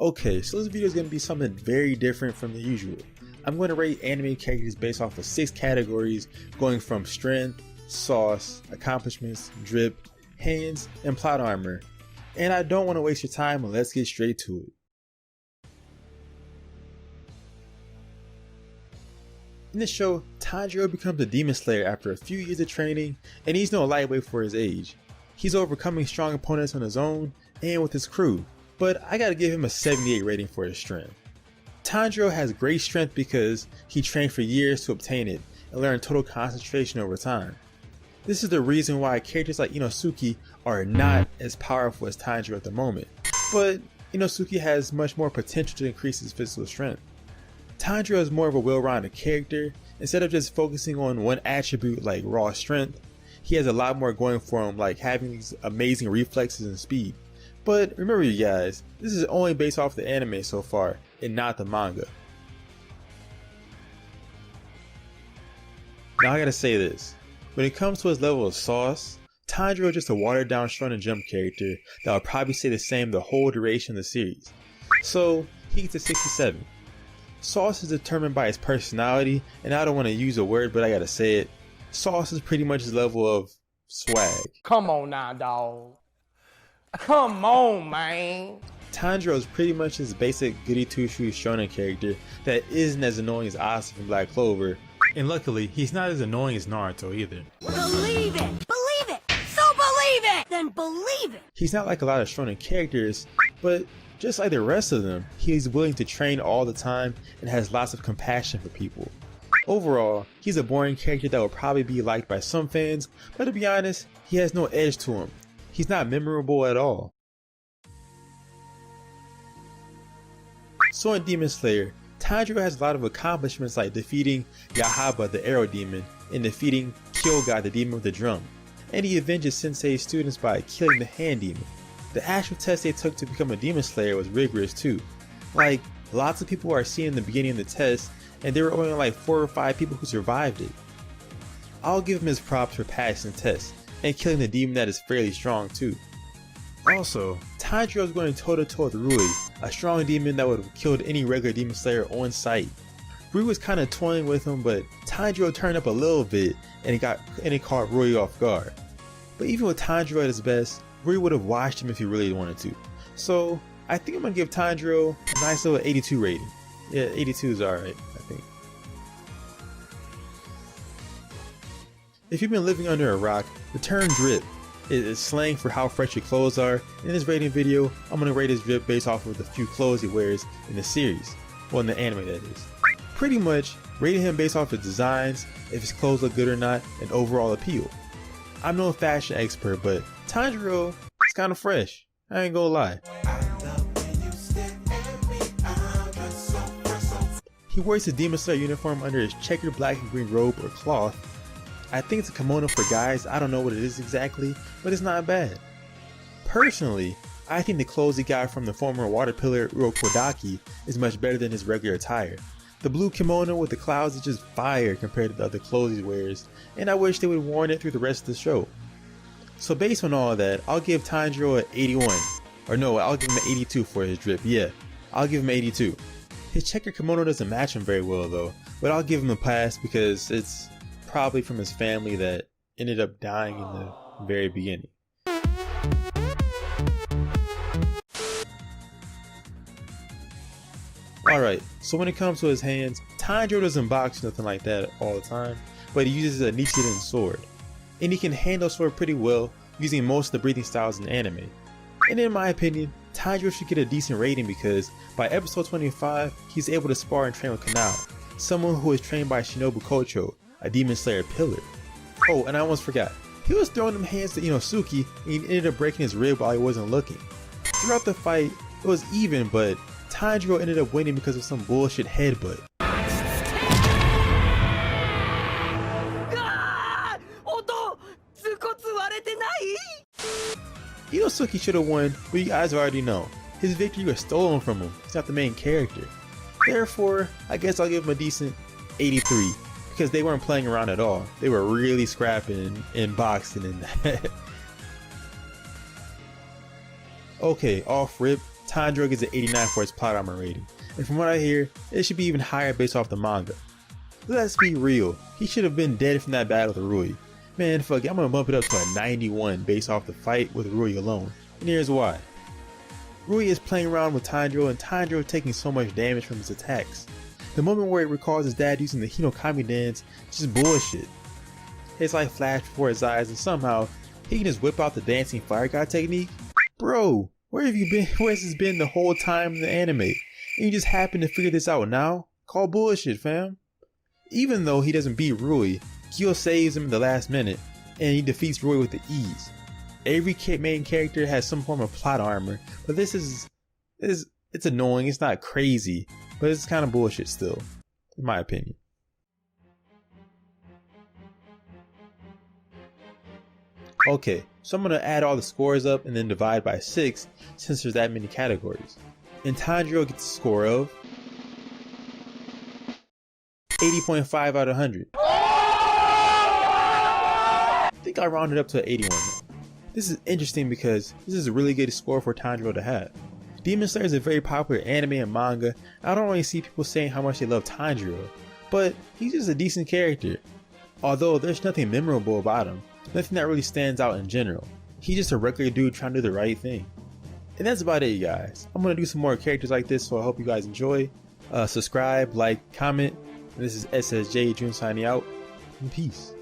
Okay, so this video is going to be something very different from the usual. I'm going to rate anime characters based off of 6 categories, going from strength, sauce, accomplishments, drip, hands, and plot armor. And I don't want to waste your time, and let's get straight to it. In the show, Tanjiro becomes a demon slayer after a few years of training, and he's no lightweight for his age. He's overcoming strong opponents on his own and with his crew, but I gotta give him a 78 rating for his strength. Tanjiro has great strength because he trained for years to obtain it and learned total concentration over time. This is the reason why characters like Inosuke are not as powerful as Tanjiro at the moment, but Inosuke has much more potential to increase his physical strength. Tanjiro is more of a well-rounded character. Instead of just focusing on one attribute like raw strength, he has a lot more going for him, like having these amazing reflexes and speed. But remember you guys, this is only based off the anime so far and not the manga. Now I gotta say this, when it comes to his level of sauce, Tanjiro is just a watered down Shonen Jump character that will probably stay the same the whole duration of the series. So he gets a 67. Sauce is determined by his personality, and I don't want to use a word, but I gotta say it. Sauce is pretty much his level of swag. Come on now, dawg. Come on, man. Tanjiro is pretty much his basic goody two-shoes shonen character that isn't as annoying as Asa from Black Clover, and luckily, he's not as annoying as Naruto either. Believe it! Believe it! So believe it! Then believe it! He's not like a lot of shonen characters, but just like the rest of them, he is willing to train all the time and has lots of compassion for people. Overall, he's a boring character that will probably be liked by some fans, but to be honest, he has no edge to him. He's not memorable at all. So in Demon Slayer, Tanjiro has a lot of accomplishments like defeating Yahaba the Arrow Demon and defeating Kyoga the Demon with the Drum, and he avenges Sensei's students by killing the Hand Demon. The actual test they took to become a Demon Slayer was rigorous too. Like, lots of people are seen in the beginning of the test, and there were only like 4 or 5 people who survived it. I'll give him his props for passing the test, and killing the demon that is fairly strong too. Also, Tanjiro is going toe to toe with Rui, a strong demon that would have killed any regular Demon Slayer on sight. Rui was kinda toying with him, but Tanjiro turned up a little bit, and it caught Rui off guard. But even with Tanjiro at his best, Rui would have watched him if he really wanted to. So I think I'm gonna give Tanjiro a nice little 82 rating. Yeah, 82 is alright, I think. If you've been living under a rock, the term drip is slang for how fresh your clothes are. In this rating video, I'm gonna rate his drip based off of the few clothes he wears in the series. Well, in the anime that is. Pretty much rating him based off of designs, if his clothes look good or not, and overall appeal. I'm no fashion expert, but Tanjiro is kinda fresh, I ain't gonna lie. He wears his Demon Slayer uniform under his checkered black and green robe or cloth. I think it's a kimono for guys, I don't know what it is exactly, but it's not bad. Personally, I think the clothes he got from the former water pillar Urokodaki is much better than his regular attire. The blue kimono with the clouds is just fire compared to the other clothes he wears, and I wish they would have worn it through the rest of the show. So based on all of that, I'll give Tanjiro an 81. Or no, I'll give him an 82 for his drip, yeah. I'll give him 82. His checkered kimono doesn't match him very well though, but I'll give him a pass because it's probably from his family that ended up dying in the very beginning. Alright, so when it comes to his hands, Tanjiro doesn't box or nothing like that all the time, but he uses a Nichiren sword. And he can handle sword pretty well, using most of the breathing styles in anime. And in my opinion, Tanjiro should get a decent rating because by episode 25, he's able to spar and train with Kanao, someone who is trained by Shinobu Kocho, a Demon Slayer pillar. Oh, and I almost forgot, he was throwing them hands to Inosuke and he ended up breaking his rib while he wasn't looking. Throughout the fight, it was even, but Tanjiro ended up winning because of some bullshit headbutt. Inosuke should have won, but you guys already know. His victory was stolen from him, he's not the main character. Therefore, I guess I'll give him a decent 83, because they weren't playing around at all. They were really scrapping and boxing in that. Okay, off rip, Tanjiro gets an 89 for his plot armor rating, and from what I hear, it should be even higher based off the manga. Let's be real, he should have been dead from that battle with Rui. Man, fuck it, I'm gonna bump it up to a 91 based off the fight with Rui alone, and here's why. Rui is playing around with Tanjiro, and Tanjiro taking so much damage from his attacks. The moment where it recalls his dad using the Hinokami dance is just bullshit. His life flashed before his eyes, and somehow he can just whip out the dancing fire god technique? Bro, where have you been? Where's this been the whole time in the anime? And you just happen to figure this out now? Call bullshit, fam. Even though he doesn't beat Rui, Kyo saves him in the last minute, and he defeats Rui with the ease. Every main character has some form of plot armor, but this is it's annoying, it's not crazy, but it's kind of bullshit still, in my opinion. Okay, so I'm going to add all the scores up and then divide by 6 since there's that many categories. And Tanjiro gets a score of 80.5 out of 100. I think I rounded up to 81 now. This is interesting because this is a really good score for Tanjiro to have. Demon Slayer is a very popular anime and manga. I don't really see people saying how much they love Tanjiro, but he's just a decent character. Although there's nothing memorable about him, nothing that really stands out in general. He's just a regular dude trying to do the right thing. And that's about it, guys. I'm going to do some more characters like this, so I hope you guys enjoy. Subscribe, like, comment. This is SSJ June signing out, and peace.